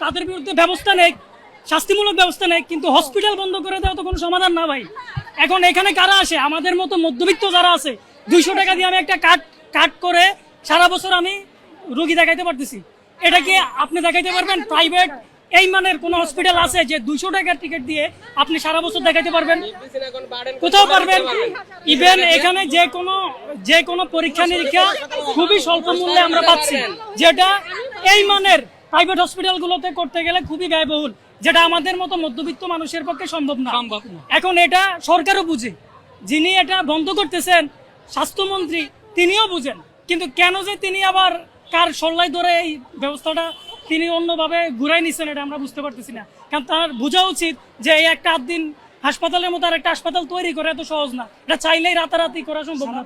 তাদের বিরুদ্ধে ব্যবস্থা নেই, শাস্তিমূলক ব্যবস্থা নেই, কিন্তু হসপিটাল বন্ধ করে দেওয়া তো কোনো সমাধান না ভাই। এখন এখানে কারা আসে? আমাদের মতো মধ্যবিত্ত যারা আছে, 200 টাকা দিয়ে আমি একটা কাট করে সারা বছর আমি রোগী দেখাইতে পারতেছি। এটা কি আপনি দেখাইতে পারবেন? প্রাইভেট এই মানের কোন হসপিটাল আছে যে 200 টাকার টিকিট দিয়ে আপনি সারা বছর দেখাইতে পারবেন? কোথাও পারবেন? ইভেন এখানে যে কোনো পরীক্ষা নিরীক্ষা খুবই স্বল্প মূল্যে আমরা পাচ্ছি, যেটা এই মানের প্রাইভেট হসপিটালগুলোতে করতে গেলে খুবই ব্যয়বহুল, যেটা আমাদের মতো মধ্যবিত্ত মানুষের পক্ষে সম্ভব না। এখন এটা সরকারও বুঝে, যিনি এটা বন্ধ করতেছেন স্বাস্থ্যমন্ত্রী তিনিও বুঝেন, কিন্তু কেন যে তিনি আবার কার সল্লাই ধরে এই ব্যবস্থাটা তিনি অন্যভাবে ঘুরাই নিচ্ছেন এটা আমরা বুঝতে পারতেছি না। কারণ তার বোঝা উচিত যে এই একটা 8 দিন হাসপাতালের মতো আর একটা হাসপাতাল তৈরি করে এত সহজ না, এটা চাইলেই রাতারাতি করা সম্ভব না।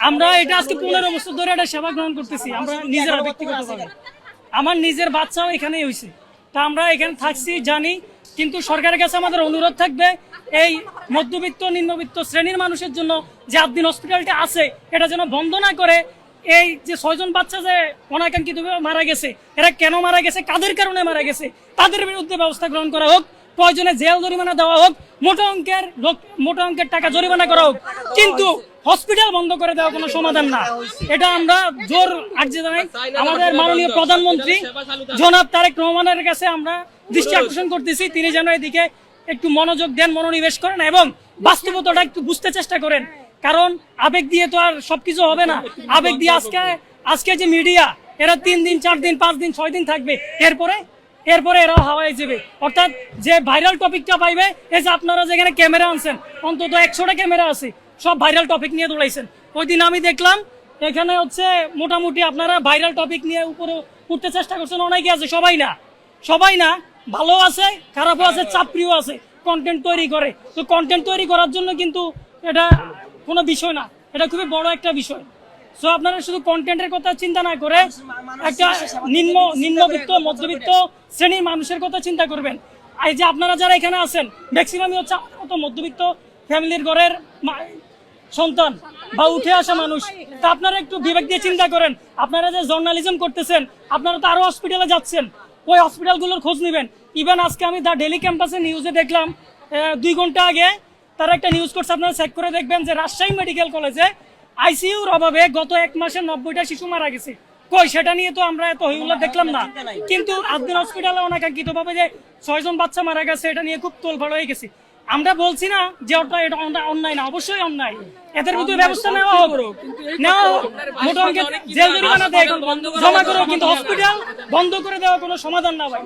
আমরা এটা আজকে 15 বছর ধরে এটা সেবা গ্রহণ করতেছি, আমরা নিজেরা ব্যক্তিগতভাবে। আমার নিজের বাচ্চাও এখানেই হয়েছে, তা আমরা এখানে থাকছি জানি, কিন্তু সরকারের কাছে আমাদের অনুরোধ থাকবে এই মধ্যবিত্ত নিম্নবিত্ত শ্রেণীর মানুষের জন্য যে 8 দিন হসপিটালটা আছে এটা যেন বন্ধ না করে। এই যে 6 জন বাচ্চা যে অনাকাঙ্ক্ষিতভাবে মারা গেছে, এরা কেন মারা গেছে, কাদের কারণে মারা গেছে, তাদের বিরুদ্ধে ব্যবস্থা গ্রহণ করা হোক, প্রয়োজনে জেল জরিমানা দেওয়া হোক, মোটা অঙ্কের টাকা জরিমানা করা হোক, কিন্তু হসপিটাল বন্ধ করে দেওয়া কোনো সমাধান না। এটা আমরা জোর আর্জি জানাই আমাদের মাননীয় প্রধানমন্ত্রী জনাব তারেক রহমানের কাছে আমরা দৃষ্টি আকর্ষণ করতেছি, তিনি যেন এদিকে একটু মনোযোগ দেন, মনোনিবেশ করেন এবং বাস্তবতাটা একটু বুঝতে চেষ্টা করেন। কারণ আবেগ দিয়ে তো আর সবকিছু হবে না। আবেগ দিয়ে আজকে যে মিডিয়া এরা 3 দিন 4 দিন 5 দিন 6 দিন থাকবে, এরপরে এরা হাওয়ায় যাবে। অর্থাৎ যে ভাইরাল টপিকটা পাইবে, এই যে আপনারা যেখানে ক্যামেরা আনছেন অন্তত 100টা ক্যামেরা আছে, সব ভাইরাল টপিক নিয়ে দৌড়াইছেন। ওই দিন আমি দেখলাম এখানে হচ্ছে মোটামুটি আপনারা ভাইরাল টপিক নিয়ে উপরে উঠতে চেষ্টা করছেন, অনেকে আছে, সবাই না, ভালো আছে, খারাপও আছে, চাপরিও আছে, কন্টেন্ট তৈরি করে। তো কন্টেন্ট তৈরি করার জন্য কিন্তু এটা কোনো বিষয় না, এটা খুবই বড় একটা বিষয়। সো আপনারা শুধু কন্টেন্টের কথা চিন্তা না করে একটা নিম্নবিত্ত মধ্যবিত্ত শ্রেণীর মানুষের কথা চিন্তা করবেন। এই যে আপনারা যারা এখানে আছেন ম্যাক্সিমামই হচ্ছে আমাদের মতো মধ্যবিত্ত ফ্যামিলির ঘরের সন্তান বা উঠে আসা মানুষ। তা আপনারা একটু বিবেক দিয়ে চিন্তা করেন। আপনারা যে জার্নালিজম করতেছেন, আপনারা তো আরো হসপিটালে যাচ্ছেন, ওই হসপিটালগুলোর খোঁজ নেবেন। ইভেন আজকে আমি দ্য ডেইলি ক্যাম্পাসে নিউজে দেখলাম 2 ঘন্টা আগে তারা একটা নিউজ করছে, আপনারা চেক করে দেখবেন যে রাজশাহী মেডিকেল কলেজে আইসিইউর অভাবে গত 1 মাসে 90টা শিশু মারা গেছে। কই সেটা নিয়ে তো আমরা এত হইহুল্লা দেখলাম না, কিন্তু আদ্দিন হসপিটালে অনাকাঙ্ক্ষিত ভাবে যে 6 জন বাচ্চা মারা গেছে এটা নিয়ে খুব তোলপাড় হয়ে গেছে। আমরা বলছি না যে এটা অন্যায় না, অবশ্যই অন্যায়, এদের বিরুদ্ধে ব্যবস্থা নেওয়া হোক, মোটা অঙ্কের জেল জরিমানা দেয়, জমা করো, কিন্তু হসপিটাল বন্ধ করে দেওয়া কোনো সমাধান না ভাই।